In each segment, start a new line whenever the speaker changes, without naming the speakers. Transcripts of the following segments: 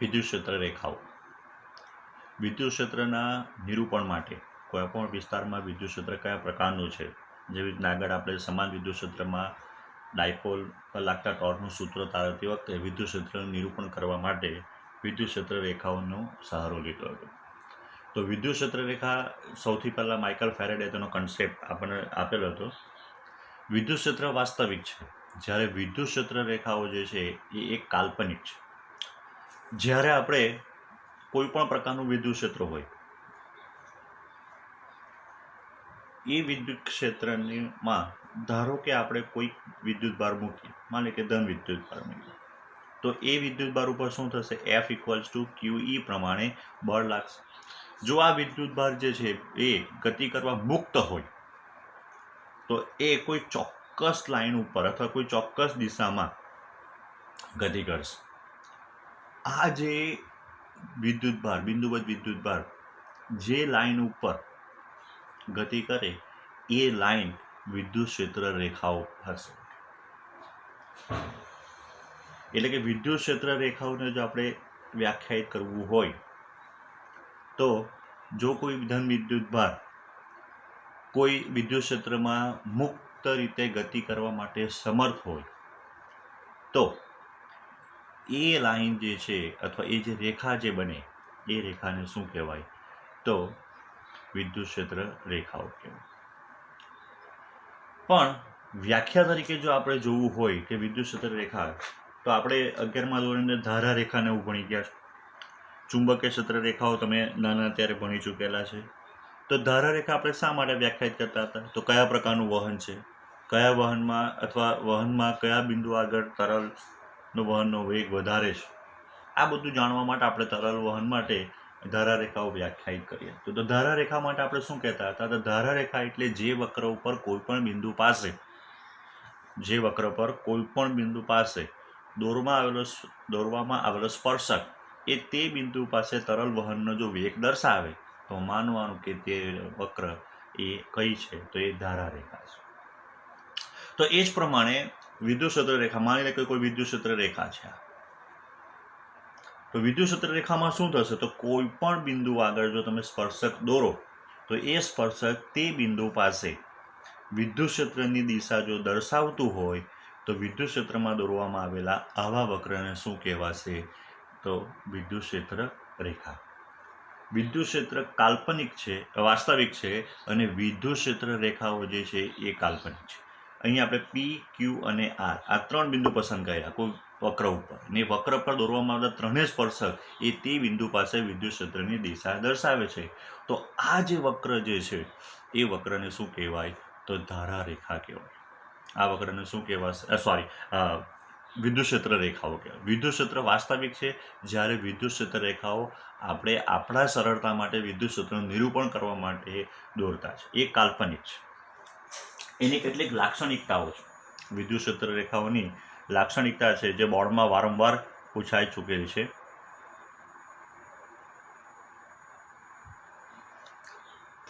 વિદ્યુત ક્ષેત્ર રેખાઓ. વિદ્યુત ક્ષેત્રના નિરૂપણ માટે કોઈપણ વિસ્તારમાં વિદ્યુત ક્ષેત્ર કયા પ્રકારનું છે, જેવી રીતના આગળ આપણે સમાન વિદ્યુત ક્ષેત્રમાં ડાયપોલ પર લાગતા ટોર્કનું સૂત્ર તારવતી વખતે વિદ્યુત ક્ષેત્રનું નિરૂપણ કરવા માટે વિદ્યુત ક્ષેત્ર રેખાઓનો સહારો લીધો હતો. તો વિદ્યુત ક્ષેત્ર રેખા સૌથી પહેલાં માઇકલ ફેરેડે તેનો કન્સેપ્ટ આપણને આપેલો હતો. વિદ્યુત ક્ષેત્ર વાસ્તવિક છે, જ્યારે વિદ્યુત ક્ષેત્ર રેખાઓ જે છે એ એક કાલ્પનિક છે. જ્યારે આપણે કોઈ પણ પ્રકારનું વિદ્યુત ક્ષેત્ર હોય એ વિદ્યુત ક્ષેત્રમાં ધારો કે આપણે કોઈ વિદ્યુત ભાર મૂકીએ, માની કે ધન વિદ્યુત ભાર મૂકીએ, તો એ વિદ્યુત ભાર ઉપર શું થશે? F=QE પ્રમાણે બળ લાગશે. જો આ વિદ્યુત ભાર જે છે એ ગતિ કરવા મુક્ત હોય તો એ કોઈ ચોક્કસ લાઈન ઉપર અથવા કોઈ ચોક્કસ દિશામાં ગતિ કરશે. આ જે વિદ્યુત ભાર, બિંદુવત વિદ્યુત ભાર જે લાઈન ઉપર ગતિ કરે એ લાઈન વિદ્યુત ક્ષેત્ર રેખાઓ હશે. એટલે કે વિદ્યુત ક્ષેત્ર રેખાઓને જો આપણે વ્યાખ્યાયિત કરવું હોય તો જો કોઈ ધન વિદ્યુત ભાર કોઈ વિદ્યુત ક્ષેત્રમાં મુક્ત રીતે ગતિ કરવા માટે સમર્થ હોય તો એ લાઈન જે છે અથવા એ જે રેખા જે બને એ રેખાને શું કહેવાય? તો વિદ્યુત ક્ષેત્ર રેખાઓ કહેવાય. પણ વ્યાખ્યા તરીકે જો આપણે જોવું હોય કે વિદ્યુત ક્ષેત્ર રેખા, તો આપણે 11મા ધોરણે ધારા રેખાને એવું ભણી ગયા છો. ચુંબકીય ક્ષેત્ર રેખાઓ તમે નાના ત્યારે ભણી ચૂકેલા છે. તો ધારા રેખા આપણે શા માટે વ્યાખ્યાયિત કરતા હતા? તો કયા પ્રકારનું વહન છે, કયા વહનમાં અથવા વહનમાં કયા બિંદુ આગળ તરલનો વહનનો વેગ વધારે છે, આ બધું જાણવા માટે આપણે તરલ વહન માટે ધારા રેખાઓ વ્યાખ્યાયિત કરીએ. તો ધારા રેખા માટે આપણે શું કહેતા હતા? તો ધારા રેખા એટલે જે વક્ર ઉપર કોઈ પણ બિંદુ પાસે, જે વક્ર પર કોઈ પણ બિંદુ પાસે દોરવામાં આવેલો સ્પર્શક એ તે બિંદુ પાસે તરલ વહનનો જો વેગ દર્શાવે તો માનવાનું કે તે વક્ર એ કઈ છે? તો એ ધારા રેખા છે. તો એ જ પ્રમાણે વિદ્યુત ક્ષેત્ર રેખા, માની લે કે કોઈ વિદ્યુત ક્ષેત્ર રેખા છે, તો વિદ્યુત ક્ષેત્ર રેખામાં શું થશે? તો કોઈ પણ બિંદુ આગળ જો તમે સ્પર્શક દોરો તો એ સ્પર્શક તે બિંદુ પાસે વિદ્યુત ક્ષેત્રની દિશા જો દર્શાવતું હોય તો વિદ્યુત ક્ષેત્રમાં દોરવામાં આવેલા આવા વક્રને શું કહેવાશે? તો વિદ્યુત ક્ષેત્ર રેખા. વિદ્યુત ક્ષેત્ર કાલ્પનિક છે, વાસ્તવિક છે, અને વિદ્યુત ક્ષેત્ર રેખાઓ જે છે એ કાલ્પનિક છે. અહીં આપણે P, Q અને R આ ત્રણ બિંદુ પસંદ કર્યા કોઈ વક્ર ઉપર, અને વક્ર પર દોરવામાં આવેલા ત્રણેય સ્પર્શક એ તે બિંદુ પાસે વિદ્યુત ક્ષેત્રની દિશા દર્શાવે છે. તો આ જે વક્ર જે છે એ વક્રને શું કહેવાય? તો ધારા રેખા કહેવાય. આ વક્રને શું કહેવાશે? વિદ્યુત ક્ષેત્ર રેખાઓ કહેવાય. વિદ્યુત ક્ષેત્ર વાસ્તવિક છે, જ્યારે વિદ્યુત ક્ષેત્ર રેખાઓ આપણે આપણા સરળતા માટે વિદ્યુત ક્ષેત્રનું નિરૂપણ કરવા માટે દોરતા છે, એ કાલ્પનિક છે. એની કેટલીક લાક્ષણિકતાઓ છે. વિદ્યુત ક્ષેત્ર રેખાઓની લાક્ષણિકતા છે જે બોર્ડમાં વારંવાર પૂછાઈ ચૂકેલી છે.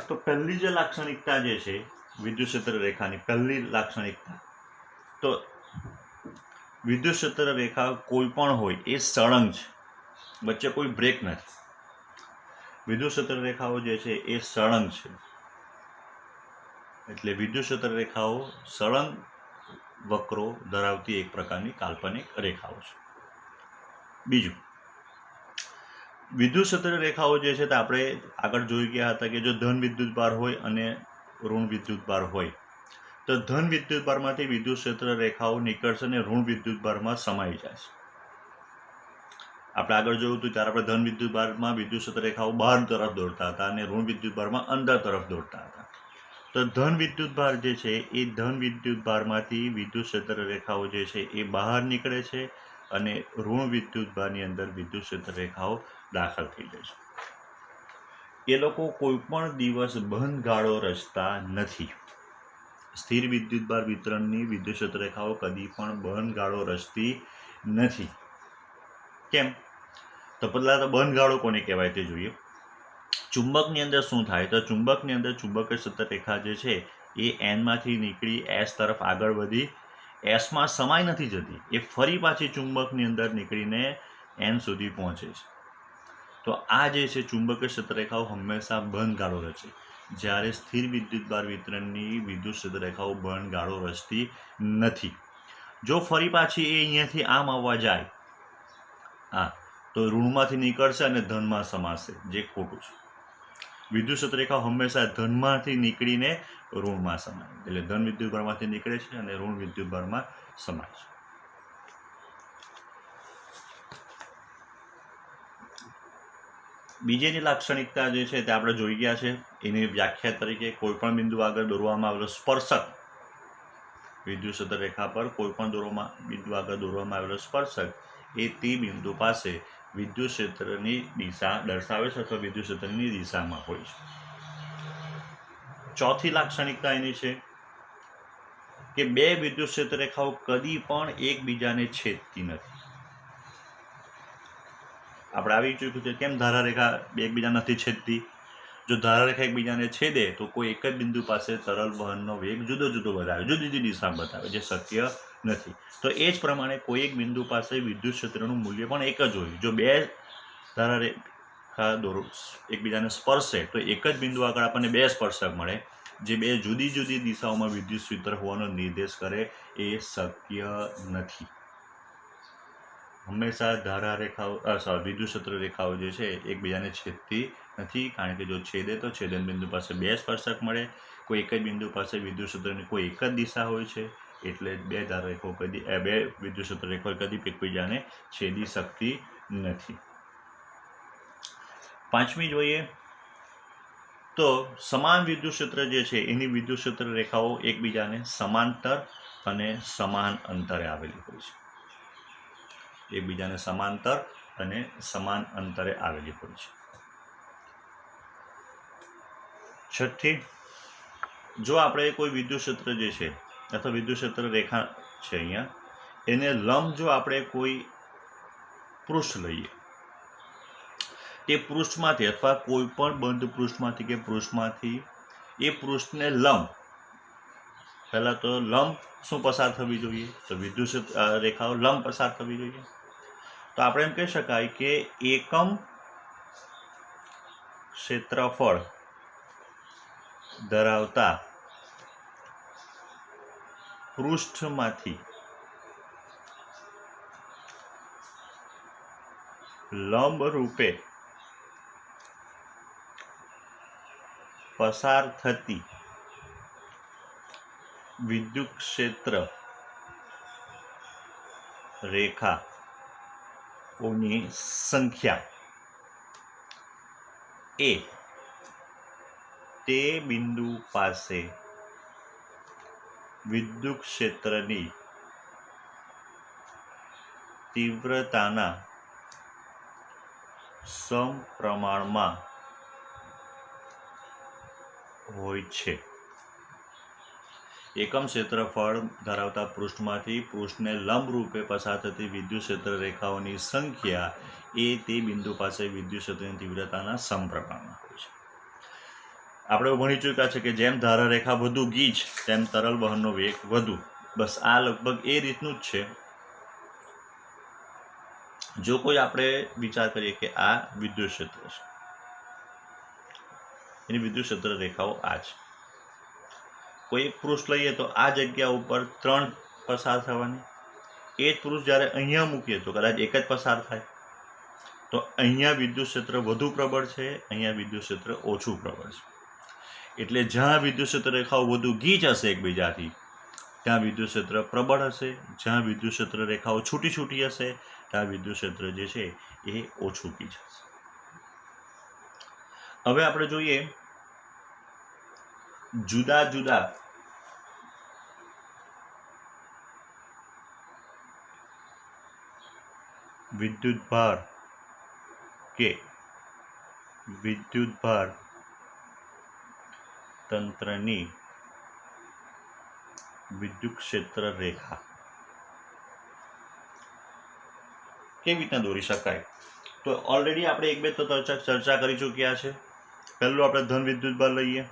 તો પહેલી જે લાક્ષણિકતા જે છે વિદ્યુત ક્ષેત્ર રેખાની પહેલી લાક્ષણિકતા, તો વિદ્યુત ક્ષેત્ર રેખા કોઈ પણ હોય એ સળંગ છે, વચ્ચે કોઈ બ્રેક નથી. વિદ્યુત ક્ષેત્ર રેખાઓ જે છે એ સળંગ છે, એટલે વિદ્યુત ક્ષેત્ર રેખાઓ સળંગ વક્રો ધરાવતી એક પ્રકારની કાલ્પનિક રેખાઓ છે. બીજું, વિદ્યુત ક્ષેત્ર રેખાઓ જે છે તે આપણે આગળ જોઈ ગયા હતા કે જો ધન વિદ્યુત ભાર હોય અને ઋણ વિદ્યુત ભાર હોય તો ધન વિદ્યુત ભારમાંથી વિદ્યુત ક્ષેત્ર રેખાઓ નીકળશે અને ઋણ વિદ્યુત ભારમાં સમાઈ જશે. આપણે આગળ જોયું હતું ત્યારે આપણે ધન વિદ્યુત ભારમાં વિદ્યુત ક્ષેત્ર રેખાઓ બહાર તરફ દોડતા હતા અને ઋણ વિદ્યુત ભારમાં અંદર તરફ દોડતા હતા. તો ધન વિદ્યુત ભાર જે છે એ ધન વિદ્યુત ભારમાંથી વિદ્યુત ક્ષેત્ર રેખાઓ જે છે એ બહાર નીકળે છે અને ઋણ વિદ્યુત ભારની અંદર વિદ્યુત ક્ષેત્ર રેખાઓ દાખલ થઈ જાય છે. એ લોકો કોઈ પણ દિવસ બંધ ગાળો રચતા નથી. સ્થિર વિદ્યુત ભાર વિતરણની વિદ્યુત ક્ષેત્ર રેખાઓ કદી પણ બંધ ગાળો રચતી નથી. કેમ? તો પહેલાં તો બંધ ગાળો કોને કહેવાય તે જોઈએ. ચુંબકની અંદર શું થાય? તો ચુંબકની અંદર ચુંબકીય ક્ષેત્ર રેખા જે છે એ Nમાંથી નીકળી S તરફ આગળ વધી Sમાં સમાઈ નથી જતી, એ ફરી પાછી ચુંબકની અંદર નીકળીને એન સુધી પહોંચે છે. તો આ જે છે ચુંબકીય ક્ષેત્રરેખાઓ હંમેશા બંધ ગાળો રચે, જ્યારે સ્થિર વિદ્યુતભાર વિતરણની વિદ્યુત ક્ષેત્રરેખાઓ બંધ ગાળો રચતી નથી. જો ફરી પાછી એ અહીંયાથી આમ આવવા જાય તો ઋણમાંથી નીકળશે અને ધનમાં સમાશે, જે ખોટું છે. વિદ્યુત ક્ષેત્રરેખાઓ હંમેશા ધનમાંથી નીકળીને ઋણમાં સમાય, એટલે ધન વિદ્યુતભારમાંથી નીકળે છે અને ઋણ વિદ્યુતભારમાં સમાય છે. બીજીની લાક્ષણિકતા જે છે તે આપણે જોઈ ગયા છે. એની વ્યાખ્યા તરીકે કોઈપણ બિંદુ આગળ દોરવામાં આવેલો સ્પર્શક, વિદ્યુત ક્ષેત્રરેખા પર કોઈપણ બિંદુ આગળ દોરવામાં આવેલો સ્પર્શક એ તે બિંદુ પાસે વિદ્યુત ક્ષેત્રની દિશા દર્શાવે છે અથવા વિદ્યુત ક્ષેત્રની દિશામાં હોય છે. ચોથી લાક્ષણિકતા એની છે કે બે વિદ્યુત ક્ષેત્રરેખાઓ કદી પણ એકબીજાને છેદતી નથી. આપણે આવી ચૂક્યું છે કેમ ધારારેખા એકબીજા નથી છેદતી. જો ધારારેખા એકબીજાને છેદે તો કોઈ એક જ બિંદુ પાસે તરલ વહનનો વેગ જુદો જુદો બતાવે, જુદી જુદી દિશામાં બતાવે, જે શક્ય નથી. તો એ જ પ્રમાણે કોઈ એક બિંદુ પાસે વિદ્યુત ક્ષેત્રનું મૂલ્ય પણ એક જ હોય. જો બે ધારારેખા એકબીજાને સ્પર્શે તો એક જ બિંદુ આગળ આપણને બે સ્પર્શક મળે, જે બે જુદી જુદી દિશાઓમાં વિદ્યુત ક્ષેત્ર હોવાનો નિર્દેશ કરે. એ શક્ય નથી. હંમેશા ધારારેખાઓ વિદ્યુત ક્ષેત્ર રેખાઓ જે છે એકબીજાને છેદતી નથી, કારણ કે જો છેદે તો છેદન બિંદુ પાસે બે સ્પર્શક મળે. કોઈ એક જ બિંદુ પાસે વિદ્યુત ક્ષેત્રની કોઈ એક જ દિશા હોય છે, એટલે બે ધારારેખાઓ બે વિદ્યુત ક્ષેત્ર રેખાઓ કદી એકબીજાને છેદી શકતી નથી. પાંચમી જોઈએ તો સમાન વિદ્યુત ક્ષેત્ર જે છે એની વિદ્યુત ક્ષેત્ર રેખાઓ એકબીજાને સમાંતર અને સમાન અંતરે આવેલી હોય છે. એકબીજાને સમાંતર અને સમાન અંતરે આવેલી હોય છે. છઠ્ઠી, જો આપણે કોઈ વિદ્યુત ક્ષેત્ર જે છે અથવા વિદ્યુત ક્ષેત્ર રેખા છે અહીંયા, એને લંબ જો આપણે કોઈ પૃષ્ઠ લઈએ, તે પૃષ્ઠમાંથી અથવા કોઈ પણ બંધ પૃષ્ઠમાંથી કે પૃષ્ઠમાંથી એ પૃષ્ઠને લંબ, પહેલા તો લંબ શું પસાર થવી જોઈએ, તો વિદ્યુત રેખાઓ લંબ પસાર થવી જોઈએ. તો આપણે એમ કહી શકાય કે એકમ ક્ષેત્રફળ ધરાવતા પૃષ્ઠમાંથી લંબ રૂપે પસાર થતી વિદ્યુત ક્ષેત્ર રેખાઓની સંખ્યા એ તે બિંદુ પાસે વિદ્યુત ક્ષેત્રની તીવ્રતાના સમપ્રમાણમાં હોય છે. એકમ ક્ષેત્રફળ ધરાવતા પૃષ્ઠમાંથી પૃષ્ઠને લંબ રૂપે પસાર થતી વિદ્યુત ક્ષેત્ર રેખાઓની સંખ્યા એ તે બિંદુ પાસે વિદ્યુત ક્ષેત્રની તીવ્રતાના સમપ્રમાણમાં હોય છે. આપણે ભણી ચૂક્યા છે કે જેમ ધારારેખા વધુ ગીચ તેમ તરલ વહનનો વેગ વધુ. બસ આ લગભગ એ રીતનું જ છે. જો કોઈ આપણે વિચાર કરીએ કે આ વિદ્યુત ક્ષેત્ર છે, એની વિદ્યુત ક્ષેત્ર રેખાઓ આ છે. કોઈ એક પૃષ્ઠ લઈએ તો આ જગ્યા ઉપર 3 પસાર થવાની, એ જ પૃષ્ઠ જ્યારે અહીંયા મૂકીએ તો કદાચ એક જ પસાર થાય. તો અહીંયા વિદ્યુત ક્ષેત્ર વધુ પ્રબળ છે, અહીંયા વિદ્યુત ક્ષેત્ર ઓછું પ્રબળ છે. એટલે જ્યાં વિદ્યુત ક્ષેત્ર રેખાઓ વધુ ગીચ હશે એકબીજાથી ત્યાં વિદ્યુત ક્ષેત્ર પ્રબળ હશે, જ્યાં વિદ્યુત ક્ષેત્ર રેખાઓ છૂટી છૂટી હશે ત્યાં વિદ્યુત ક્ષેત્ર જે છે એ ઓછું ગીચ હશે. હવે આપણે જોઈએ જુદા જુદા વિદ્યુતભાર કે વિદ્યુતભાર તંત્રની વિદ્યુત ક્ષેત્ર રેખા કેવી રીતના દોરી શકાય. તો ઓલરેડી આપણે એક બે તો ચર્ચા કરી ચૂક્યા છે. પહેલું આપણે ધન વિદ્યુતભાર લઈએ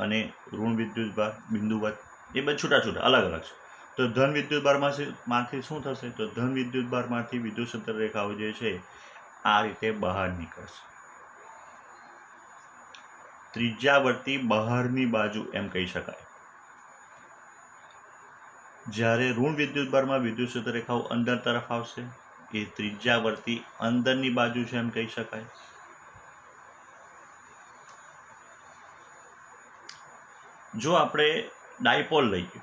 અને ઋણ વિદ્યુતભાર બિંદુવત, એ બે છૂટા છૂટા અલગ અલગ છે. તો ધન વિદ્યુતભારમાંથી શું થશે? તો ધન વિદ્યુતભારમાંથી વિદ્યુત ક્ષેત્ર રેખાઓ જે છે આ રીતે બહાર નીકળશે. ત્રિજ્યાવર્તી બહારની બાજુ એમ કહી શકાય. જ્યારે ઋણ વિદ્યુતભારમાં વિદ્યુત ક્ષેત્ર રેખાઓ અંદર તરફ આવશે એ ત્રિજ્યાવર્તી અંદરની બાજુ છે એમ કહી શકાય. જો આપણે ડાયપોલ લઈએ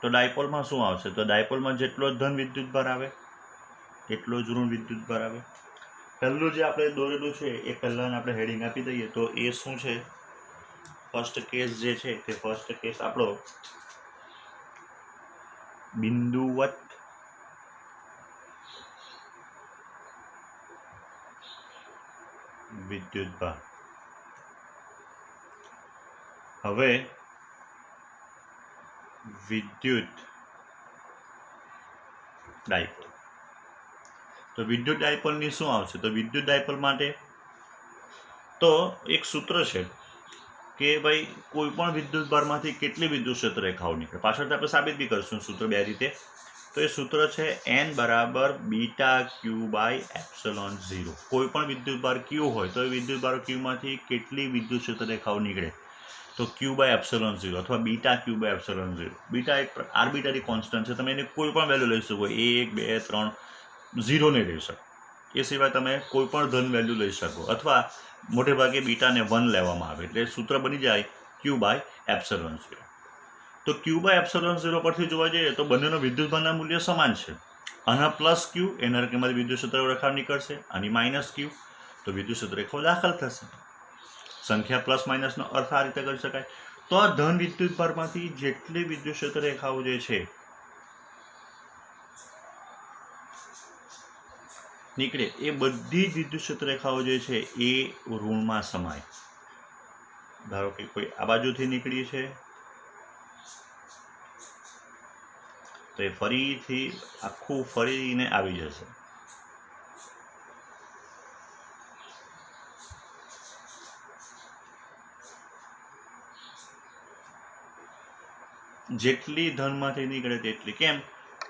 તો ડાયપોલમાં શું આવશે? તો ડાયપોલમાં જેટલો ધન વિદ્યુતભાર આવે એટલો જ ઋણ વિદ્યુતભાર આવે. પહેલું જે આપણે દોરેલું છે એ પહેલાં આપણે હેડિંગ આપી દઈએ તો એ શું છે? ફર્સ્ટ કેસ જે છે તે ફર્સ્ટ કેસ આપણો બિંદુવત વિદ્યુતભાર. હવે વિદ્યુત ડાયપોલ. તો વિદ્યુત ડાયપોલની શું આવશે? તો વિદ્યુત ડાયપોલ માટે તો એક સૂત્ર છે કે ભાઈ કોઈ પણ વિદ્યુતભારમાંથી કેટલી વિદ્યુત ક્ષેત્ર રેખાઓ નીકળે. પાછળથી આપણે સાબિત બી કરશું સૂત્ર બે રીતે. તો એ સૂત્ર છે n બરાબર બીટા ક્યુ બાય એપ્સિલોન 0. કોઈ પણ વિદ્યુતભાર ક્યુ હોય તો એ વિદ્યુતભાર ક્યુમાંથી કેટલી વિદ્યુત ક્ષેત્ર રેખાઓ નીકળે? તો ક્યુ બાય એપ્સિલોન 0 અથવા beta Q by epsilon 0. Beta એક આર્બિટરી કોન્સ્ટન્ટ છે, તમે એની કોઈ પણ વેલ્યુ લઈ શકો. 1 2 3 0 નહીં લઈ શકો. એ સિવાય તમે કોઈ પણ ધન વેલ્યુ લઈ શકો અથવા મોટે ભાગે બીટાને 1 લેવામાં આવે એટલે સૂત્ર બની જાય ક્યુ બાય એપ્સિલોન 0. તો ક્યુ બાય એપ્સિલોન 0 પરથી જોવા જઈએ તો બંનેનો વિદ્યુતભારના મૂલ્ય સમાન છે. આના પ્લસ ક્યુ એના રેખામાંથી વિદ્યુત ક્ષેત્ર રેખા નીકળશે, આની માઇનસ ક્યુ તો વિદ્યુત ક્ષેત્ર રેખાઓ દાખલ થશે. સંખ્યા પ્લસ માઇનસનો અર્થ આ રીતે કરી શકાય. તો આ ધન વિદ્યુતભારમાંથી જેટલી વિદ્યુત ક્ષેત્ર રેખાઓ જે છે નીકળે એ બધી જ વિદ્યુત ક્ષેત્ર રેખાઓ જે છે એ ઋણમાં સમાય. ધારો કે કોઈ આ બાજુથી નીકળી છે તો એ ફરીથી આખું ફરીને આવી જશે. જેટલી ધનમાંથી નીકળે તેટલી. કેમ?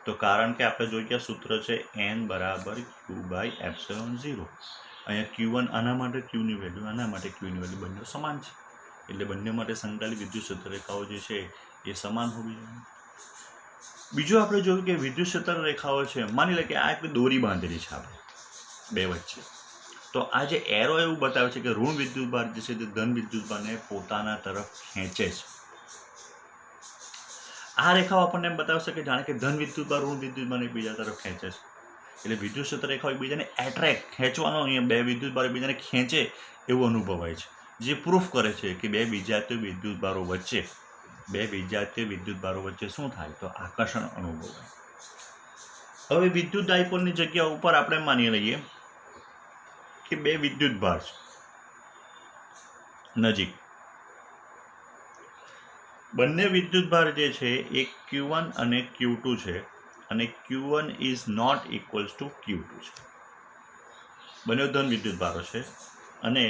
તો કારણ કે આપણે જોઈએ સૂત્ર છે n બરાબર ક્યુ બાય એપ્સિલોન 0. અહીંયા Q1 આના માટે ક્યુની વેલ્યુ, આના માટે ક્યુની વેલ્યુ બંને સમાન છે એટલે બંને માટે સંકળાયેલી વિદ્યુત ક્ષેત્ર રેખાઓ જે છે એ સમાન હોવી જોઈએ. બીજું આપણે જોયું કે વિદ્યુત ક્ષેત્ર રેખાઓ છે, માની લે કે આ એક દોરી બાંધેલી છે આપણે બે વચ્ચે. તો આ જે એરો એવું બતાવે છે કે ઋણ વિદ્યુતભાર જે છે તે ધન વિદ્યુતભારને પોતાના તરફ ખેંચે છે. આ રેખાઓ આપણને એમ બતાવશે કે જાણે કે ધન વિદ્યુતભાર ઋણ વિદ્યુતભારને એકબીજા તરફ ખેંચે છે. એટલે વિદ્યુત ક્ષેત્ર રેખાઓ એકબીજાને એટ્રેક્ટ, ખેંચવાનો, અહીંયા બે વિદ્યુતભાર એકબીજાને ખેંચે એવું અનુભવાય છે, જે પ્રૂફ કરે છે કે બે વિજાતીય વિદ્યુતભારો વચ્ચે શું થાય? તો આકર્ષણ અનુભવાય. હવે વિદ્યુત ડાયપોલની જગ્યા ઉપર આપણે માની લઈએ કે બે વિદ્યુતભાર છે નજીક. બંને વિદ્યુતભાર જે છે એ Q1 અને Q2 છે અને Q1 is not equals two Q2 છે. બંને ધન વિદ્યુતભારો છે અને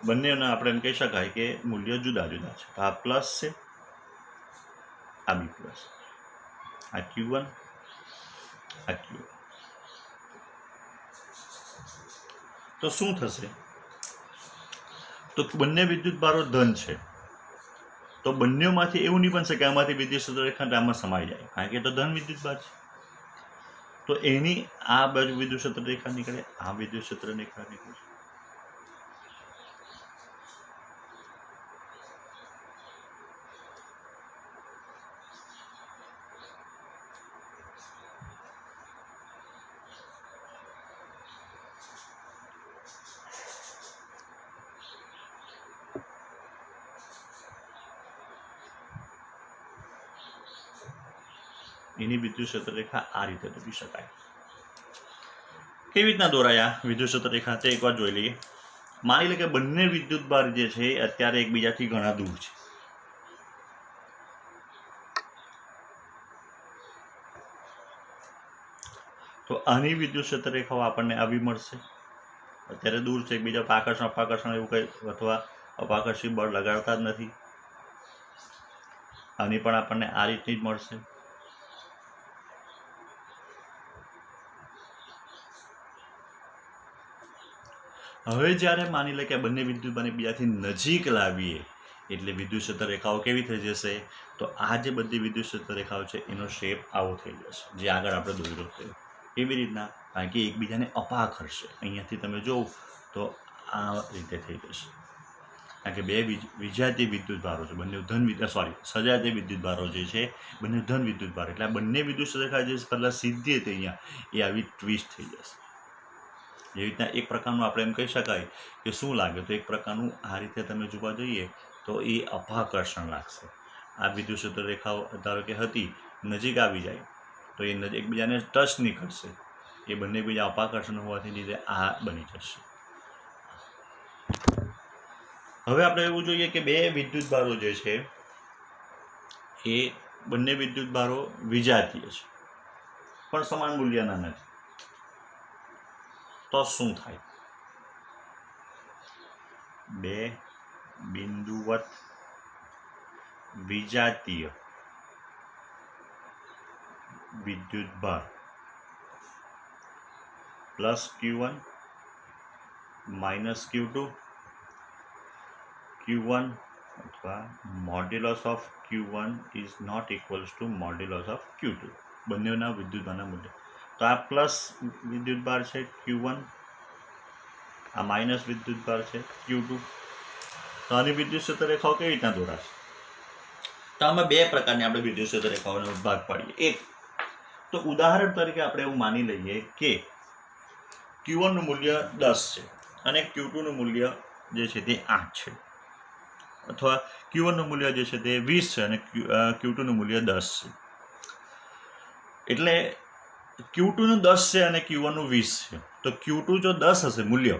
બંનેના આપણે એમ કહી શકાય કે મૂલ્ય જુદા જુદા છે. આ પ્લસ છે, આ બી પ્લસ, આ Q1, આ Q2. તો શું થશે? તો બંને વિદ્યુતભારો ધન છે તો બંનેમાંથી એવું નહીં બનશે કે આમાંથી વિદ્યુત ક્ષેત્ર રેખા આમાં સમાઈ જાય, કારણ કે તો ધન વિદ્યુતભાર છે. તો એની આ બાજુ વિદ્યુત ક્ષેત્ર રેખા નીકળે, આ વિદ્યુત ક્ષેત્ર રેખા નીકળે. એની વિદ્યુત ક્ષેત્ર રેખા આ રીતે દોરી શકાય. કેવી રીતના દોરાયા વિદ્યુત ક્ષેત્ર રેખા તે એકવાર જોઈ લઈએ. માની લે કે બંને વિદ્યુતભાર જે છે અત્યારે એકબીજાથી ઘણા દૂર છે. તો આની વિદ્યુત ક્ષેત્ર રેખાઓ આપણને આવી મળશે. અત્યારે દૂર છે એકબીજા પર આકર્ષણ અપાકર્ષણ એવું કંઈ અથવા અપાકર્ષી બળ લગાડતા જ નથી. આની પણ આપણને આ રીતની જ મળશે. હવે જ્યારે માની લે કે બંને વિદ્યુતભારને બીજાથી નજીક લાવીએ એટલે વિદ્યુત ક્ષેત્ર રેખાઓ કેવી થઈ જશે? તો આ જે બધી વિદ્યુત ક્ષેત્ર રેખાઓ છે એનો શેપ આવો થઈ જશે, જે આગળ આપણે દોર્યો છે. કેવી રીતના? કારણ કે એકબીજાને અપાક હશે. અહીંયાથી તમે જોવો તો આ રીતે થઈ જશે, કારણ કે બે વિજાતીય વિદ્યુત ભારો છે, બંને સજાતીય વિદ્યુત ભારો જે છે બંને ધન વિદ્યુત ભાર, એટલે આ બંને વિદ્યુત ક્ષેત્ર રેખા જે પહેલાં સીધી હતી અહીંયા એ આવી ટ્વિસ્ટ થઈ જશે. એવી રીતના એક પ્રકારનું આપણે એમ કહી શકાય કે શું લાગે, તો એક પ્રકારનું આ રીતે તમે જોવા જઈએ તો એ અપાકર્ષણ લાગશે. આ વિદ્યુત ક્ષેત્ર રેખાઓ ધારો કે હતી, નજીક આવી જાય તો એ એકબીજાને ટચ નહીં કરશે, એ બંને બીજા અપાકર્ષણ હોવાથી લીધે આ બની જશે. હવે આપણે એવું જોઈએ કે બે વિદ્યુત ભારો જે છે એ બંને વિદ્યુત ભારો વિજાતીય છે પણ સમાન મૂલ્યના નથી. તો શું થાય? બે બિંદુવત વિજાતીય વિદ્યુત ભાર plus Q1 minus Q2, Q1 અથવા modulus of Q1 is not equals to modulus of Q2, બંનેના વિદ્યુતભારના મૂલ્ય. તો આ પ્લસ વિદ્યુતભાર છે Q1, આ માઇનસ વિદ્યુતભાર છે Q2. તો આની વિદ્યુત ક્ષેત્ર રેખાઓ કેવી રીતના દોરાશે? તો આમાં બે પ્રકારની આપણે વિદ્યુત ક્ષેત્ર રેખાઓનો ભાગ પાડીએ. એક તો ઉદાહરણ તરીકે આપણે એવું માની લઈએ કે Q1 નું મૂલ્ય 10 છે અને Q2 નું મૂલ્ય જે છે તે 8 છે, અથવા Q1 નું મૂલ્ય જે છે તે 20 છે અને Q2 નું મૂલ્ય 10 છે. એટલે Q2 નું 10 છે અને Q1 નું 20 છે. તો Q2 જો 10 હશે મૂલ્ય,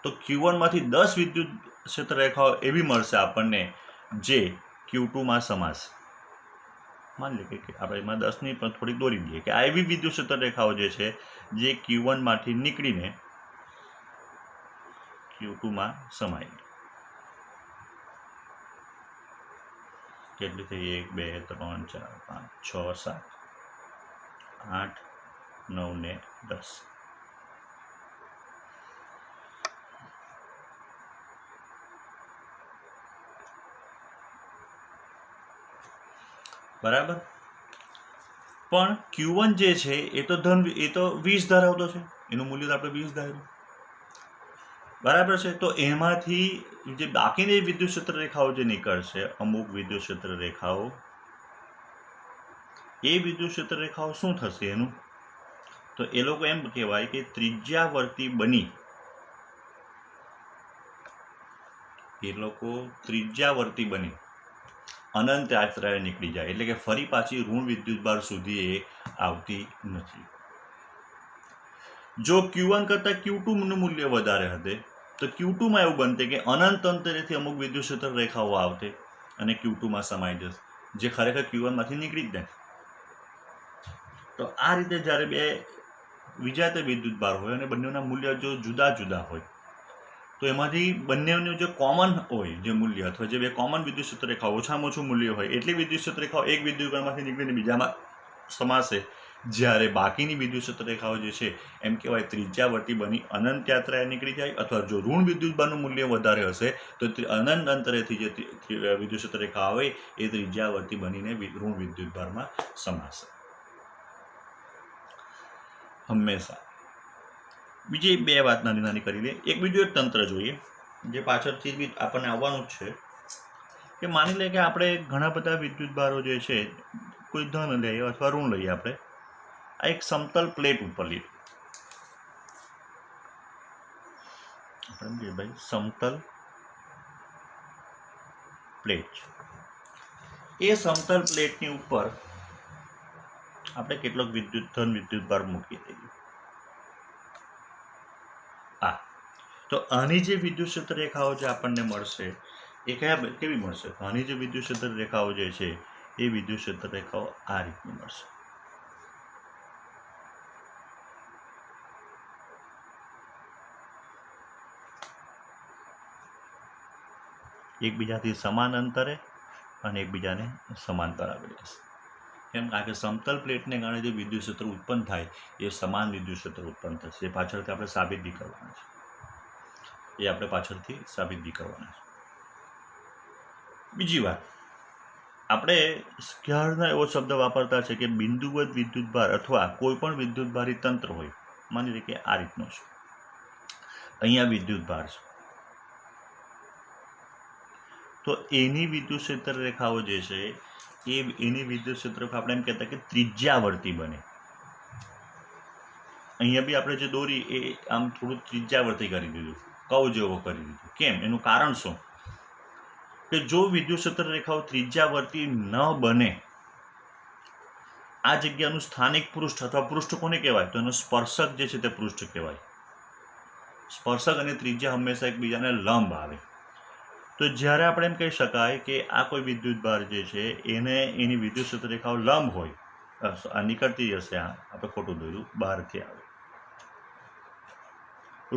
તો Q1 માંથી 10 વિદ્યુત ક્ષેત્ર રેખાઓ એવી મળશે આપણને જે Q2 માં સમાશે. માની લે કે આપણે એમાં 10 ની પણ થોડીક દોરી દઈએ કે આ એવી વિદ્યુત ક્ષેત્ર રેખાઓ જે છે જે Q1 માંથી નીકળીને Q2 માં સમાય. કેટલી થઈ? 1 2 3 4 5 6 7 8 9 ને 10. બરાબર. પણ Q1 જે છે એ તો 20 ધરાવતો છે, એનું મૂલ્ય આપણે 20 ધાર્યું. બરાબર છે. તો એમાંથી જે બાકીની વિદ્યુત ક્ષેત્ર રેખાઓ જે નીકળશે, અમુક વિદ્યુત ક્ષેત્ર રેખાઓ, એ વિદ્યુત ક્ષેત્ર રેખાઓ શું થશે એનું? તો એ લોકો એમ કહેવાય કે ત્રિજ્યાવર્તી બની, અનંત યાત્રાએ નીકળી જાય, એટલે કે ફરી પાછી ઋણ વિદ્યુતભાર સુધી એ આવતી નથી. જો Q1 કરતાં Q2 નું મૂલ્ય વધારે હશે તો Q2 માં એવું બનતે કે અનંત અંતરેથી અમુક વિદ્યુત ક્ષેત્ર રેખાઓ આવતે અને Q2 માં સમાઈ જશે, જે ખરેખર Q1 માંથી નીકળી જ જાય. તો આ રીતે જ્યારે બે વિજાતીય વિદ્યુત ભાર હોય અને બંનેના મૂલ્ય જો જુદા જુદા હોય, તો એમાંથી બંનેનું જે કોમન હોય જે મૂલ્ય, અથવા જે બે કોમન વિદ્યુત ક્ષેત્ર રેખાઓ ઓછામાં ઓછું મૂલ્ય હોય એટલી વિદ્યુત ક્ષેત્ર રેખાઓ એક વિદ્યુતભારમાંથી નીકળીને બીજામાં સમાશે, જ્યારે બાકીની વિદ્યુત ક્ષેત્ર રેખાઓ જે છે એમ કહેવાય ત્રિજ્યાવર્તી બની અનંત યાત્રાએ નીકળી જાય, અથવા જો ઋણ વિદ્યુતભારનું મૂલ્ય વધારે હશે તો અનંત અંતરેથી જે વિદ્યુત ક્ષેત્ર રેખા આવે એ ત્રિજ્યાવર્તી બનીને ઋણ વિદ્યુતભારમાં સમાશે હંમેશા. બીજી બે વાત નાની નાની કરી લે. બીજું એક તંત્ર જોઈએ જે પાછળથી બી આપણને આવવાનું જ છે, કે માની લે કે આપણે ઘણા બધા વિદ્યુત ભારો જે છે, કોઈ ધન લઈએ અથવા ઋણ લઈએ, આપણે આ એક સમતલ પ્લેટ ઉપર લઈએ. આપણે ભાઈ સમતલ પ્લેટ, એ સમતલ પ્લેટની ઉપર આપણે કેટલોક ધન વિદ્યુત ભાર મૂકી દઈએ. તો આની જે વિદ્યુત ક્ષેત્ર રેખાઓ જે આપણને મળશે એ કેવી મળશે? આની જે વિદ્યુત ક્ષેત્ર રેખાઓ જે છે એ વિદ્યુત ક્ષેત્ર રેખાઓ આ રીતની મળશે. એકબીજાથી સમાન અંતરે અને એકબીજાને સમાંતર આવેલી હશે. કેમ? કારણ કે સમતલ પ્લેટને કારણે જે વિદ્યુત ક્ષેત્ર ઉત્પન્ન થાય એ સમાન વિદ્યુત ક્ષેત્ર ઉત્પન્ન થશે. એ પાછળથી આપણે સાબિત બી કરવાના છે. બીજી વાત, આપણે ક્યારના એવો શબ્દ વાપરતા છે કે બિંદુવત વિદ્યુતભાર અથવા કોઈ પણ વિદ્યુતભારી તંત્ર હોય. માની લે કે આ રીતનો છે, અહીંયા વિદ્યુતભાર છે, તો એની વિદ્યુત ક્ષેત્ર રેખાઓ જે છે એની વિદ્યુત ક્ષેત્ર આપણે એમ કહેતા કે ત્રિજ્યાવર્તી બને. અહીંયા બી આપણે જે દોરી એ આમ થોડું ત્રિજ્યાવર્તી કરી દીધું, કર્વ જેવો કરી દીધું. કેમ? એનું કારણ શું? કે જો વિદ્યુત ક્ષેત્ર રેખાઓ ત્રિજ્યાવર્તી ન બને, આ જગ્યાનું સ્થાનિક પૃષ્ઠ અથવા પૃષ્ઠ કોને કહેવાય? તો એનો સ્પર્શક જે છે તે પૃષ્ઠ કહેવાય. સ્પર્શક અને ત્રિજ્યા હંમેશા એકબીજાને લંબ આવે. તો જ્યારે આપણે એમ કહી શકાય કે આ કોઈ વિદ્યુતભાર જે છે એને એની વિદ્યુત ક્ષેત્ર રેખાઓ લંબ હોય, આ નીકળતી હશે, આપણે ખોટું દોર્યું, બહારથી આવે.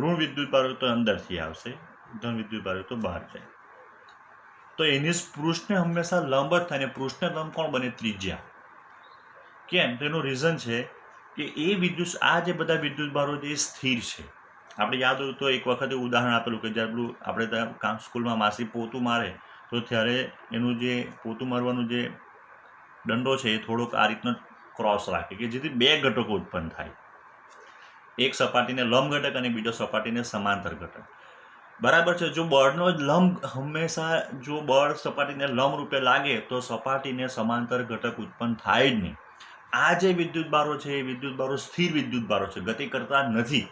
ઋણ વિદ્યુતભાર હોય તો અંદરથી આવશે, ધન વિદ્યુતભાર હોય તો બહાર જાય. તો એની પૃષ્ઠને હંમેશા લંબ જ થાય, અને પૃષ્ઠને લંબ કોણ બને? ત્રિજ્યા. કેમ? તેનું રીઝન છે કે આ જે બધા વિદ્યુતભારો જે સ્થિર છે. આપણે યાદ હોય તો એક વખતે ઉદાહરણ આપેલું કે જ્યારે આપણે ત્યાં સ્કૂલમાં માસી પોતું મારે તો ત્યારે એનું જે પોતું મારવાનું જે દંડો છે એ થોડોક આ રીતનો ક્રોસ રાખે કે જેથી બે ઘટકો ઉત્પન્ન થાય, એક સપાટીને લંબ ઘટક અને બીજો સપાટીને સમાંતર ઘટક. બરાબર છે? જો બળનો લંબ હંમેશા જો બળ સપાટીને લંબ રૂપે લાગે તો સપાટીને સમાંતર ઘટક ઉત્પન્ન થાય જ નહીં. આ જે વિદ્યુતભારો છે એ વિદ્યુતભારો સ્થિર વિદ્યુતભારો છે, ગતિ કરતા નથી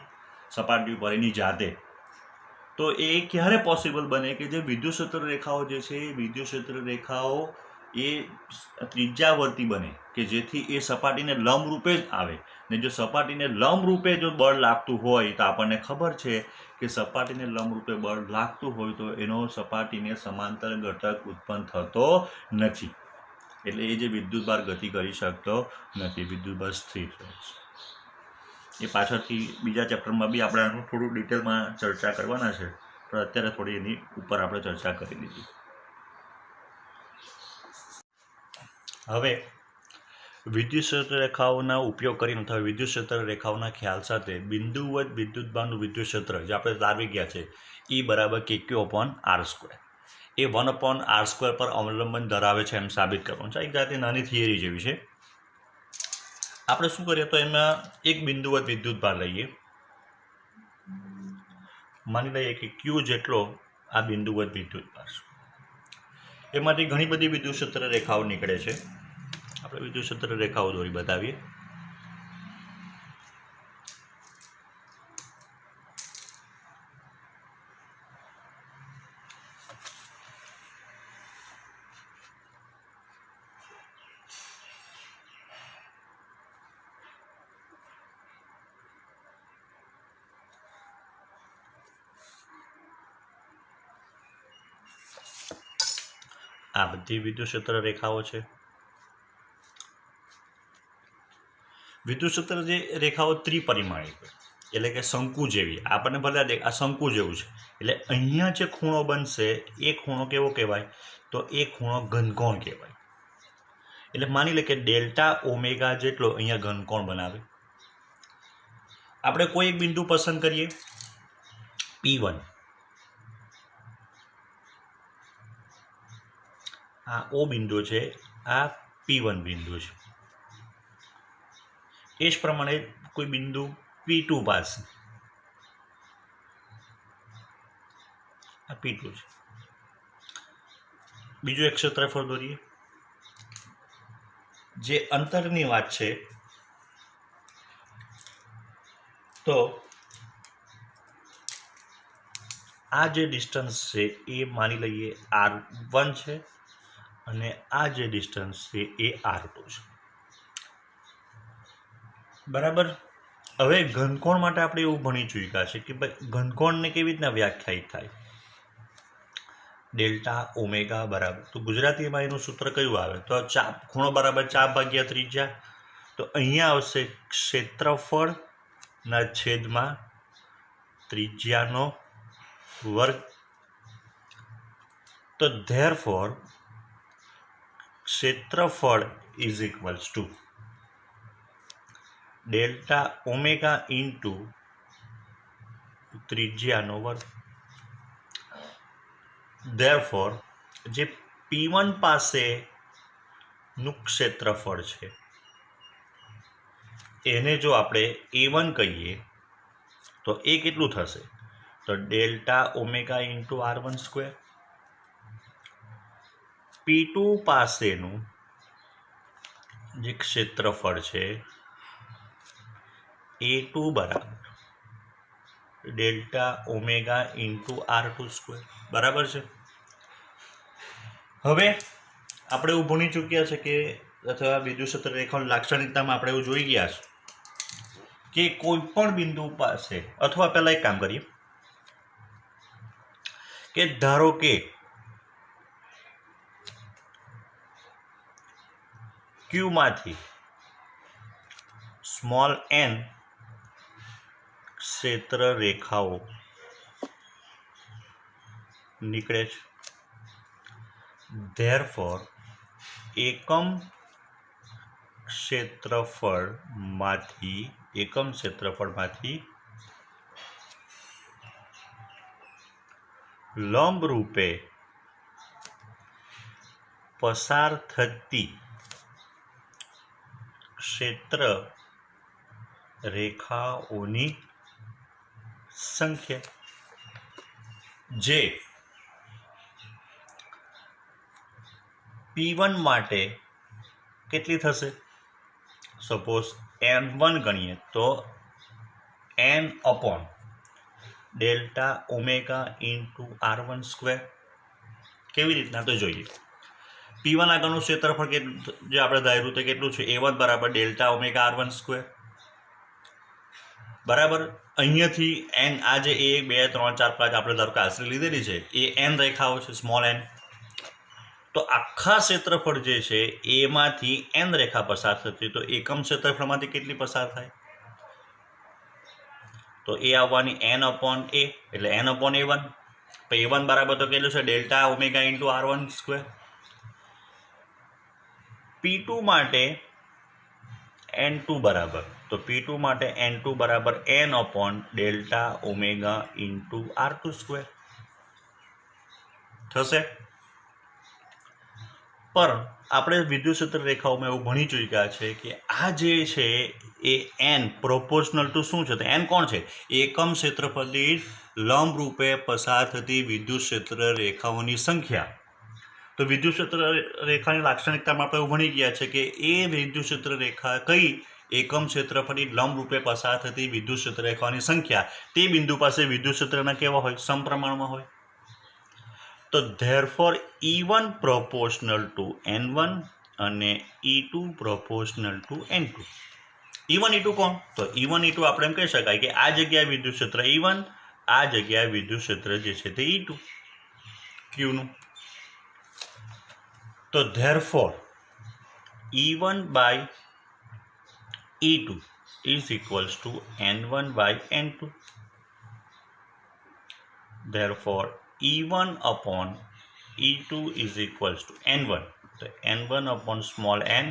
સપાટી ઉપર એની જાતે. તો એ ક્યારે પોસિબલ બને કે જે વિદ્યુત ક્ષેત્ર રેખાઓ જે છે એ વિદ્યુત ક્ષેત્ર રેખાઓ એ ત્રિજ્યાવર્તી બને કે જેથી એ સપાટીને લંબ રૂપે જ આવે. ને જો સપાટીને લંબ રૂપે જો બળ લાગતું હોય તો આપણને ખબર છે કે સપાટીને લંબ રૂપે બળ લાગતું હોય તો એનો સપાટીને સમાંતર ઘટક ઉત્પન્ન થતો નથી. એટલે એ જે વિદ્યુતભાર ગતિ કરી શકતો નથી, વિદ્યુતભાર સ્થિર રહે છે. એ પાછળથી બીજા ચેપ્ટરમાં બી આપણે આનું થોડું ડિટેલમાં ચર્ચા કરવાના છે, પણ અત્યારે થોડી એની ઉપર આપણે ચર્ચા કરી લીધી. હવે વિદ્યુત ક્ષેત્ર રેખાઓના ઉપયોગ કરીને અથવા વિદ્યુત ક્ષેત્ર રેખાઓના ખ્યાલ સાથે બિંદુવત વિદ્યુતભારનું વિદ્યુત ક્ષેત્ર જે આપણે લાવી ગયા છે E બરાબર KQ/R², એ 1/R² પર અવલંબન ધરાવે છે એમ સાબિત કરવાનું છે. એક જાતની નાની થિયરી જેવી છે. આપણે શું કરીએ તો એમાં એક બિંદુવત વિદ્યુતભાર લઈએ, માની લઈએ કે Q જેટલો આ બિંદુવત વિદ્યુતભાર છે. એમાંથી ઘણી બધી વિદ્યુત ક્ષેત્ર રેખાઓ નીકળે છે. આપણે વિદ્યુત ક્ષેત્ર રેખાઓ દોરી બતાવીએ. આ બધી વિદ્યુત ક્ષેત્ર રેખાઓ છે. વિદ્યુત ક્ષેત્ર જે રેખાઓ ત્રિપરિમાણીય હોય, એટલે કે શંકુ જેવી. આપણને ભલે આ શંકુ જેવું છે, એટલે અહીંયા જે ખૂણો બનશે એ ખૂણો કેવો કહેવાય? તો એ ખૂણો ઘનકોણ કહેવાય. એટલે માની લે કે ડેલ્ટા ઓમેગા જેટલો અહીંયા ઘનકોણ બનાવે. આપણે કોઈ એક બિંદુ પસંદ કરીએ P1. આ O બિંદુ છે, આ P1 બિંદુ છે. એ જ પ્રમાણે કોઈ બિંદુ P2 પાસે, આ P2 છે. બીજું એક ક્ષેત્રફળ દોરીએ. જે અંતરની વાત છે તો આ જે ડિસ્ટન્સ છે એ માની લઈએ R1 છે અને આ જે ડિસ્ટન્સ છે એ R2 છે. બરાબર. હવે ઘનકોણ માટે આપણે એવું ભણી ચૂક્યા છે કે ભાઈ ઘનકોણને કેવી રીતના વ્યાખ્યાયિત થાય? ડેલ્ટા ઓમેગા બરાબર, તો ગુજરાતીમાં એનું સૂત્ર કયું આવે? તો ચાપ, ખૂણો બરાબર ચાપ ભાગ્યા ત્રિજ્યા. તો અહીંયા આવશે ક્ષેત્રફળના છેદમાં ત્રિજ્યાનો વર્ગ. તો ધેરફોર ક્ષેત્રફળ is equals to delta omega into ત્રિજ્યાનો વર્ગ. ધેરફોર જે P1 પાસેનું ક્ષેત્રફળ છે એને જો આપણે A1 કહીએ તો એ કેટલું થશે? તો delta omega into R1 square. P2 પાસેનું જે ક્ષેત્રફળ છે A2 બરાબર delta omega into R2 square. બરાબર છે. હવે આપણે એવું ભણી ચૂક્યા છે કે અથવા વિદ્યુત રેખાની લાક્ષણિકતામાં આપણે એવું જોઈ ગયા છે કે કોઈ પણ બિંદુ પાસે, અથવા પહેલા એક કામ કરીએ કે ધારો કે Q માંથી સ્મોલ n ક્ષેત્ર રેખાઓ નીકળે છે. ધેરફોર એકમ ક્ષેત્રફળમાંથી લંબ રૂપે પસાર થતી ક્ષેત્ર રેખાઓની સંખ્યા જે P1 માટે કેટલી થશે? સપોઝ N1 ગણીએ તો n upon delta omega into R1 square. કેવી રીતના તો જોઈએ. P1 આગળનું ક્ષેત્રફળ જે આપણે ધાર્યું તે કેટલું છે? A1 બરાબર ડેલ્ટા ઓમેગા R1 સ્ક્વેર. બરાબર. અહીંયાથી n, આ જે 1 2 3 4 5 આપણે ધારો કે આશરે લીધેલી છે એ n રેખાઓ છે, સ્મોલ n. તો આખા ક્ષેત્રફળ જે છે એમાંથી n રેખા પસાર થતી, તો એકમ ક્ષેત્રફળમાંથી કેટલી પસાર થાય? તો એ આવવાની n અપોન a, એટલે n અપોન A1. તો A1 બરાબર તો કેટલું છે? Delta omega into R1 square. P2 માટે N2 બરાબર, તો P2 માટે N2 બરાબર n upon delta omega into R2 square થશે. પણ આપણે વિદ્યુત ક્ષેત્ર રેખાઓમાં એવું ભણી ચૂક્યા છે કે આ જે છે એ n પ્રોપોર્શનલ ટુ શું છે? તો n કોણ છે? એકમ ક્ષેત્રફળ દીઠ લંબ રૂપે પસાર થતી વિદ્યુત ક્ષેત્ર રેખાઓની સંખ્યા. તો વિદ્યુત ક્ષેત્ર રેખાની લાક્ષણિકતામાં આપણે એવું ભણી ગયા છે કે એ વિદ્યુત ક્ષેત્ર રેખા કઈ એકમ ક્ષેત્રફળની લંબ રૂપે પસાર થતી વિદ્યુત ક્ષેત્ર રેખાઓની સંખ્યા તે બિંદુ પાસે વિદ્યુત ક્ષેત્રના કેવા હોય? સમપ્રમાણમાં હોય. તો therefore E1 proportional two N1 અને E2 proportional two N2. E1 E2 કોણ? તો E1 E2 આપણે એમ કહી શકાય કે આ જગ્યાએ વિદ્યુત ક્ષેત્ર E1, આ જગ્યાએ વિદ્યુત ક્ષેત્ર જે છે તે E2 Qનું. તો therefore E1 by E2 is equals to N1 by N2. Therefore E1 upon E2 is equals to N1. तो N1 upon small n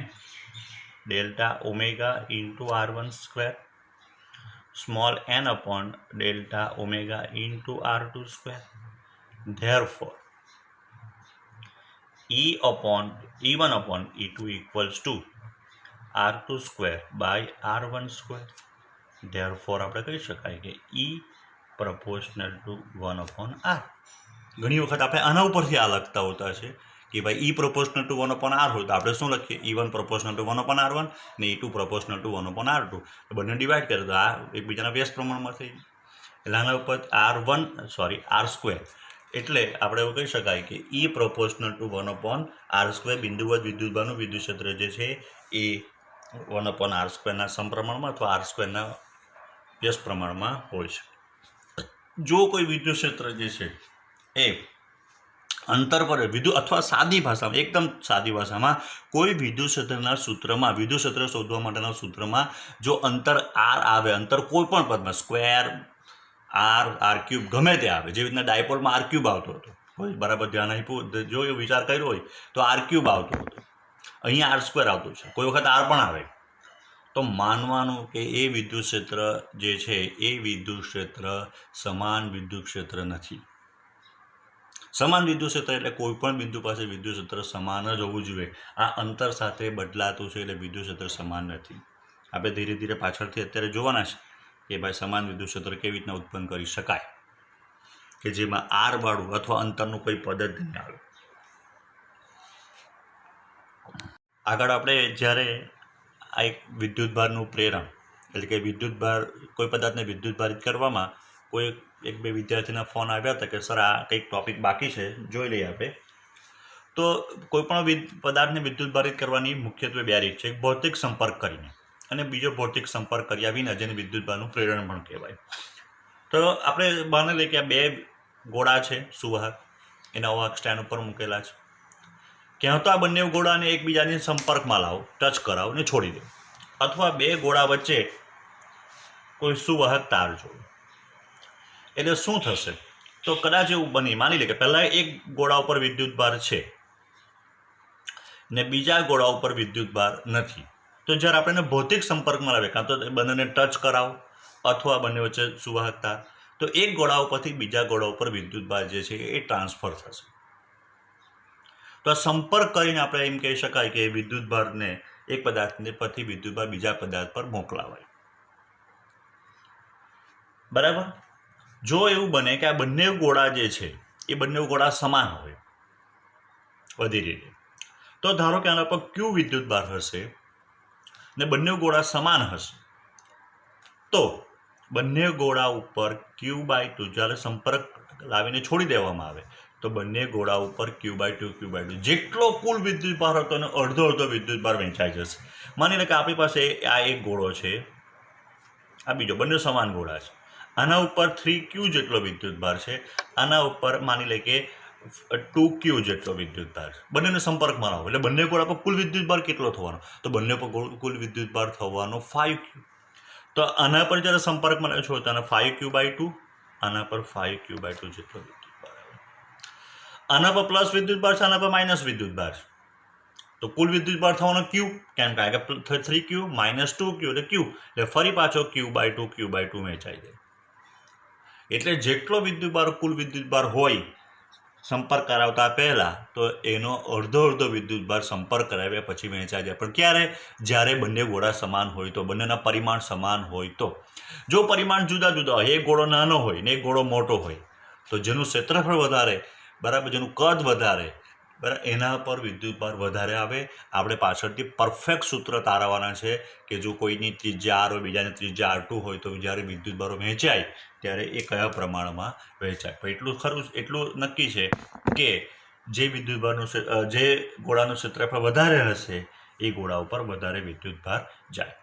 delta omega into R1 square, small n upon delta omega into R2 square. Therefore, E1 upon E2 equals to R2 square by R1 square. Therefore, આપણે કહી શકાય કે E proportional to 1 upon R. ઘણી વખત આપણે આના ઉપરથી આ લખતા હોતા છે કે ભાઈ E proportional to 1 upon R હોય તો આપણે શું લખીએ? E1 proportional to 1 upon R1 ને E2 proportional to 1 upon R2. તો બંને ડિવાઈડ કરે તો આ એકબીજાના વ્યસ્ત પ્રમાણમાં થઈ જાય. એટલે આના ઉપર R સ્ક્વેર, એટલે આપણે એવું કહી શકાય કે E proportional to 1 upon R square બિંદુવત વિદ્યુતભારનું વિદ્યુત ક્ષેત્ર જે છે એ 1 upon R સ્ક્વેરના સમપ્રમાણમાં અથવા R સ્ક્વેરના વ્યસ્ત પ્રમાણમાં હોય છે. જો કોઈ વિદ્યુત ક્ષેત્ર જે છે એ અંતર પર વિદ્યુત અથવા સાદી ભાષામાં, એકદમ સાદી ભાષામાં કોઈ વિદ્યુત ક્ષેત્રના સૂત્રમાં, વિદ્યુત ક્ષેત્ર શોધવા માટેના સૂત્રમાં જો અંતર r આવે, અંતર કોઈ પણ પદમાં સ્ક્વેર, r ક્યુબ ગમે તે આવે, જેવી રીતના ડાયપોલમાં r ક્યુબ આવતો હતો, કોઈ બરાબર ધ્યાન આપ્યું, જો એ વિચાર કર્યો હોય તો r ક્યુબ આવતો હતો. અહીંયા R² આવતું છે, કોઈ વખત R પણ આવે, તો માનવાનું કે એ વિદ્યુત ક્ષેત્ર જે છે એ વિદ્યુત ક્ષેત્ર સમાન વિદ્યુત ક્ષેત્ર નથી. સમાન વિદ્યુત ક્ષેત્ર એટલે કોઈ પણ બિંદુ પાસે વિદ્યુત ક્ષેત્ર સમાન જ હોવું જોઈએ. આ અંતર સાથે બદલાતું છે એટલે વિદ્યુત ક્ષેત્ર સમાન નથી. આપણે ધીરે ધીરે પાછળથી અત્યારે જોવાના છે કે ભાઈ સમાન વિદ્યુત ક્ષેત્ર કેવી રીતના ઉત્પન્ન કરી શકાય, કે જેમાં R વાળું અથવા અંતરનું કોઈ પદ જ નહીં આવે. આગળ આપણે જ્યારે આ એક વિદ્યુતભારનું પ્રેરણ એટલે કે વિદ્યુતભાર, કોઈ પદાર્થને વિદ્યુતભારિત કરવામાં કોઈ એક બે વિદ્યાર્થીના ફોન આવ્યા હતા કે સર આ કંઈક ટૉપિક બાકી છે, જોઈ લઈએ આપણે. તો કોઈપણ પદાર્થને વિદ્યુતભારિત કરવાની મુખ્યત્વે બે રીત છે, એક ભૌતિક સંપર્ક કરીને અને બીજો ભૌતિક સંપર્ક કર્યા વિના, જેને વિદ્યુતભારનું પ્રેરણ પણ કહેવાય. તો આપણે માની લઈએ કે આ બે ગોળા છે સુવાહક, એના વાહક સ્ટેન્ડ ઉપર મૂકેલા છે. ક્યાં તો આ બંને ગોળાને એકબીજાની સંપર્કમાં લાવો, ટચ કરાવો ને છોડી દો, અથવા બે ગોળા વચ્ચે કોઈ સુવાહક તાર જોડો. એટલે શું થશે? તો કદાચ એવું બની, માની લે કે પહેલાં એક ગોળા ઉપર વિદ્યુતભાર છે ને બીજા ગોળા ઉપર વિદ્યુતભાર નથી. તો જ્યારે આપણે એને ભૌતિક સંપર્કમાં લાવીએ, કાં તો બંનેને ટચ કરાવો અથવા બંને વચ્ચે સુવાહક તાર, તો એક ગોળા ઉપરથી બીજા ગોળા ઉપર વિદ્યુતભાર જે છે એ ટ્રાન્સફર થશે. તો આ સંપર્ક કરીને આપણે એમ કહી શકાય કે વિદ્યુતભારને એક પદાર્થને પરથી વિદ્યુતભાર બીજા પદાર્થ પર મોકલાવાય. બરાબર? જો એવું બને કે આ બંને ગોળા જે છે એ બંને ગોળા સમાન હોય વધી રીતે, તો ધારો કે આના પર Q વિદ્યુતભાર હશે ને બંને ગોળા સમાન હશે, તો બંને ગોળા ઉપર Q/2 જ્યારે સંપર્ક લાવીને છોડી દેવામાં આવે તો બંને ગોળા ઉપર Q/2 જેટલો કુલ વિદ્યુતભાર હતો અને અડધો વિદ્યુતભાર વહેંચાઈ જશે. માની લે કે આપણી પાસે આ એક ગોળો છે, આ બીજો, બંને સમાન ગોળા છે. આના ઉપર 3Q જેટલો વિદ્યુતભાર છે, આના ઉપર માની લે કે 2Q જેટલો વિદ્યુતભાર છે. બંનેને સંપર્કમાં લાવો એટલે બંને ગોળા પર કુલ વિદ્યુતભાર કેટલો થવાનો? તો બંને પર કુલ વિદ્યુતભાર થવાનો 5Q. તો આના પર જ્યારે સંપર્કમાં લાવો છો તો આના 5Q/2, આના પર 5Q/2 જેટલો વિદ્યુતભાર આવે. આના પર પ્લસ વિદ્યુતભાર છે, આના પર માઇનસ વિદ્યુતભાર છે, તો કુલ વિદ્યુતભાર થવાનો Q, કેમ કે આગળ 3Q - 2Q એટલે Q, એટલે ફરી પાછો Q/2 વહેંચાઈ જાય. એટલે જેટલો વિદ્યુતભાર કુલ વિદ્યુતભાર હોય સંપર્ક કરાવતા પહેલાં, તો એનો અડધો વિદ્યુતભાર સંપર્ક કરાવ્યા પછી વહેંચાઈ જાય. પણ ક્યારે? જ્યારે બંને ગોળા સમાન હોય તો, બંનેના પરિમાણ સમાન હોય તો. જો પરિમાણ જુદા જુદા હોય, એક ગોળો નાનો હોય ને એક ગોળો મોટો હોય, તો જેનું ક્ષેત્રફળ વધારે, બરાબર, જેનું કદ વધારે, બરાબર, એના પર વિદ્યુતભાર વધારે આવે. આપણે પાછળથી પરફેક્ટ સૂત્ર તારવવાના છે કે જો કોઈની ત્રિજ્યા R હોય, બીજાની ત્રિજ્યા R2 હોય, તો જ્યારે વિદ્યુતભારો વહેંચાય ત્યારે એ કયા પ્રમાણમાં વહેંચાય. પણ એટલું ખરું, એટલું નક્કી છે કે જે વિદ્યુતભારનું જે ગોળાનું ક્ષેત્રફળ વધારે હશે એ ગોળા ઉપર વધારે વિદ્યુતભાર જાય.